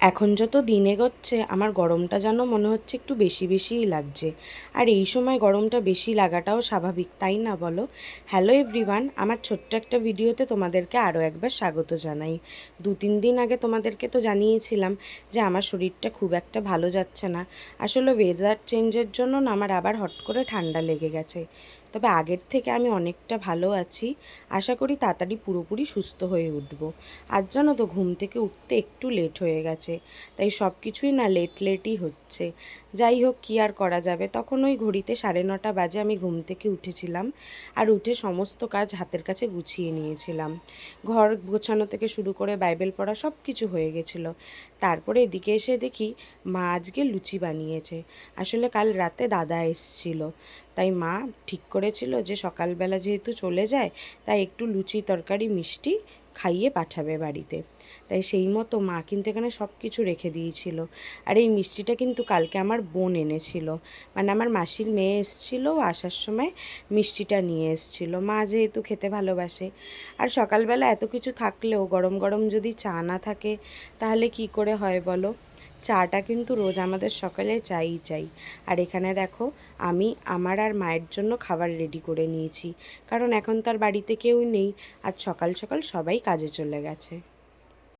এখন যত দিন এগোচ্ছে আমার গরমটা যেন মনে হচ্ছে একটু বেশি বেশিই লাগছে। আর এই সময় গরমটা বেশি লাগাটাও স্বাভাবিক, তাই না বলো? হ্যালো এভরিওয়ান, আমার ছোট্ট একটা ভিডিওতে তোমাদেরকে আরও একবার স্বাগত জানাই। 2-3 দিন আগে তোমাদেরকে তো জানিয়েছিলাম যে আমার শরীরটা খুব একটা ভালো যাচ্ছে না। আসলে ওয়েদার চেঞ্জের জন্য না আমার আবার হট করে ঠান্ডা লেগে গেছে। তবে আগের থেকে আমি অনেকটা ভালো আছি। আশা করি তাড়াতাড়ি পুরোপুরি সুস্থ হয়ে উঠব। আজ জানো তো ঘুম থেকে উঠতে একটু লেট হয়ে গেছে, তাই সব কিছুই না লেটই হচ্ছে। যাই হোক, কী আর করা যাবে। তখন ওই ঘড়িতে 9:30 বাজে আমি ঘুম থেকে উঠেছিলাম, আর উঠে সমস্ত কাজ হাতের কাছে গুছিয়ে নিয়েছিলাম। ঘর গোছানো থেকে শুরু করে বাইবেল পড়া সব কিছু হয়ে গেছিলো। তারপরে এদিকে এসে দেখি মা আজকে লুচি বানিয়েছে। আসলে কাল রাতে দাদা এসছিল, তাই মা ঠিক করেছিল যে সকালবেলা যেহেতু চলে যায়, তাই একটু লুচি তরকারি মিষ্টি খাইয়ে পাঠাবে বাড়িতে। তাই সেই মতো মা কিন্তু এখানে সব কিছু রেখে দিয়েছিল। আর এই মিষ্টিটা কিন্তু কালকে আমার বোন এনেছিল, মানে আমার মাসির মেয়ে এসেছিলো, আসার সময় মিষ্টিটা নিয়ে এসেছিলো। মা যেহেতু খেতে ভালোবাসে, আর সকালবেলা এত কিছু থাকলেও গরম গরম যদি চা না থাকে তাহলে কি করে হয় বলো? চাটা কিন্তু রোজ আমাদের সকালে চাই। আর এখানে দেখো, আমি আমার আর মায়ের জন্য খাবার রেডি করে নিয়েছি, কারণ এখন তার বাড়িতে কেউ নেই, আজ সকাল সকাল সবাই কাজে চলে গেছে।